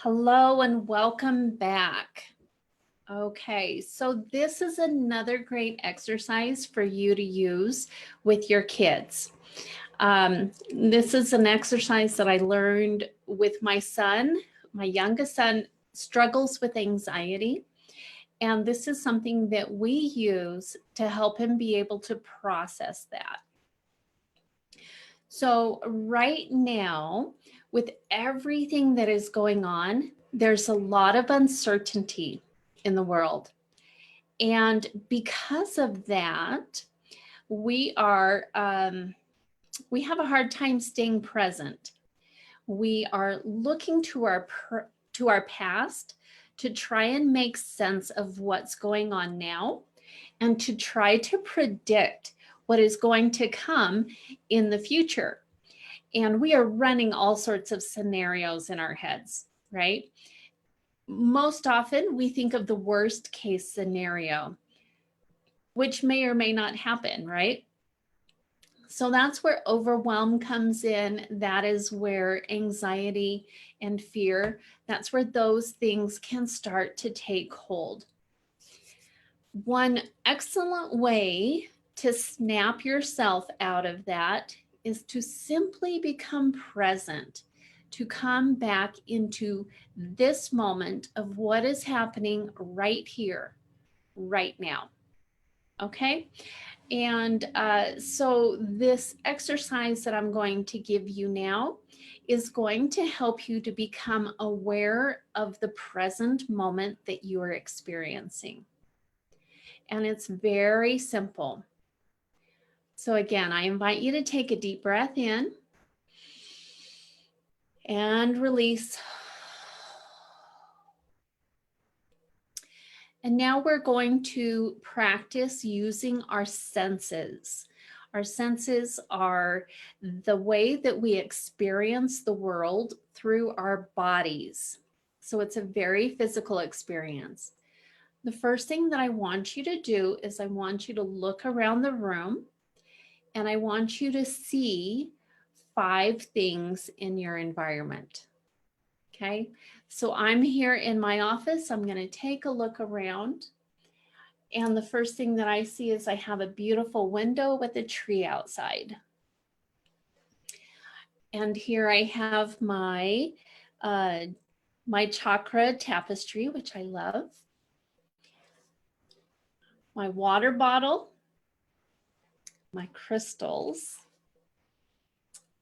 Hello and welcome back. Okay, so this is another great exercise for you to use with your kids. This is an exercise that I learned with my son. My youngest son struggles with anxiety, and this is something that we use to help him be able to process that. So right now, with everything that is going on, there's a lot of uncertainty in the world. And because of that, we are we have a hard time staying present. We are looking to our past to try and make sense of what's going on now and to try to predict what is going to come in the future. And we are running all sorts of scenarios in our heads, right? Most often we think of the worst case scenario, which may or may not happen, right? So that's where overwhelm comes in. That is where anxiety and fear, that's where those things can start to take hold. One excellent way to snap yourself out of that is to simply become present, to come back into this moment of what is happening right here, right now. Okay? And so this exercise that I'm going to give you now is going to help you to become aware of the present moment that you are experiencing. And it's very simple. So again, I invite you to take a deep breath in and release. And now we're going to practice using our senses. Our senses are the way that we experience the world through our bodies. So it's a very physical experience. The first thing that I want you to do is I want you to look around the room and I want you to see 5 things in your environment. Okay, so I'm here in my office. I'm going to take a look around. And the first thing that I see is I have a beautiful window with a tree outside. And here I have my chakra tapestry, which I love. My water bottle, my crystals,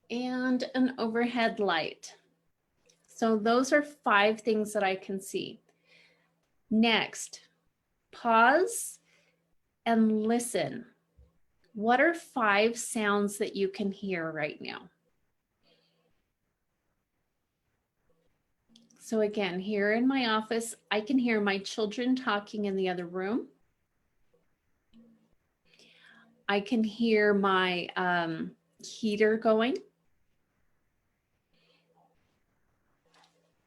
and an overhead light. So those are 5 things that I can see. Next, pause and listen. What are 5 sounds that you can hear right now? So again, here in my office, I can hear my children talking in the other room. I can hear my heater going.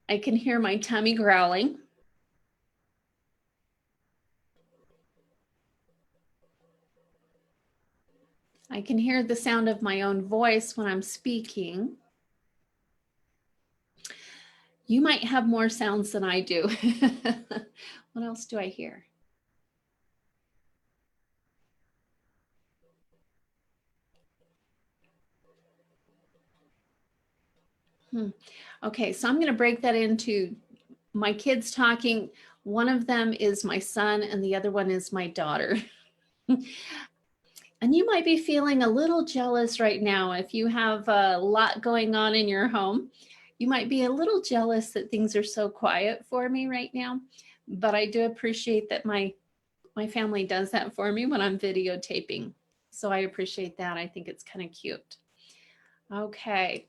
I can hear my tummy growling. I can hear the sound of my own voice when I'm speaking. You might have more sounds than I do. What else do I hear? Okay, so I'm going to break that into my kids talking. One of them is my son and the other one is my daughter. And you might be feeling a little jealous right now if you have a lot going on in your home. You might be a little jealous that things are so quiet for me right now, but I do appreciate that my family does that for me when I'm videotaping. So I appreciate that. I think it's kind of cute. Okay.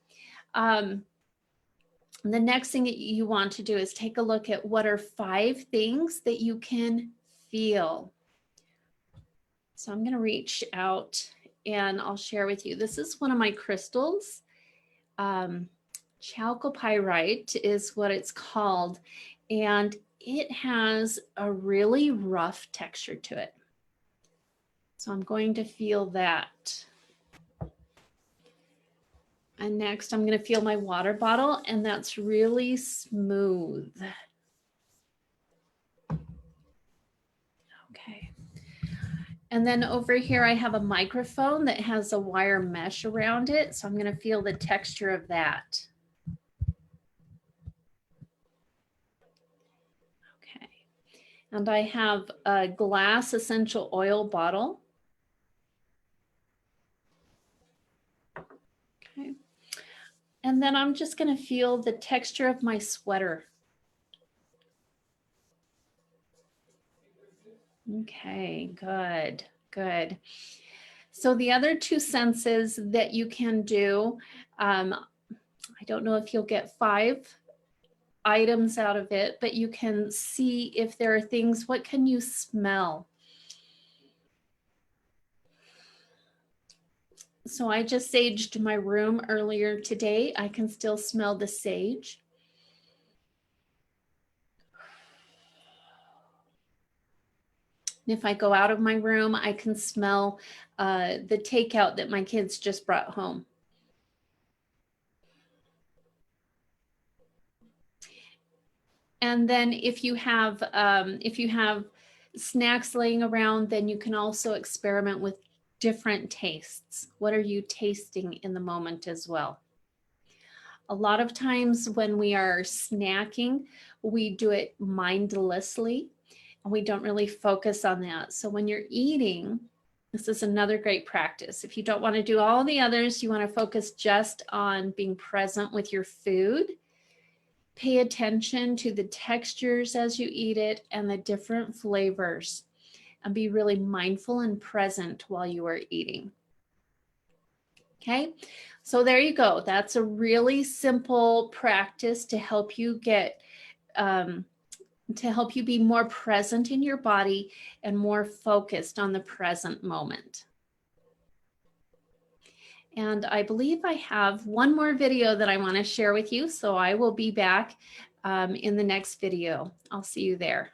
The next thing that you want to do is take a look at what are 5 things that you can feel. So I'm going to reach out and I'll share with you. This is one of my crystals. Chalcopyrite is what it's called. And it has a really rough texture to it. So I'm going to feel that. And next I'm going to feel my water bottle, and that's really smooth. Okay. And then over here, I have a microphone that has a wire mesh around it. So I'm going to feel the texture of that. Okay. And I have a glass essential oil bottle. Okay. And then I'm just going to feel the texture of my sweater. Okay, good, good. So the other two senses that you can do, I don't know if you'll get 5 items out of it, but you can see if there are things. What can you smell? So I just saged my room earlier today. I can still smell the sage. If I go out of my room, I can smell the takeout that my kids just brought home. And then if you have snacks laying around, then you can also experiment with different tastes. What are you tasting in the moment as well? A lot of times when we are snacking, we do it mindlessly and we don't really focus on that. So when you're eating, this is another great practice. If you don't want to do all the others, you want to focus just on being present with your food. Pay attention to the textures as you eat it and the different flavors, and be really mindful and present while you are eating. Okay, so there you go. That's a really simple practice to help you get to help you be more present in your body and more focused on the present moment. And I believe I have one more video that I want to share with you, so I will be back in the next video. I'll see you there.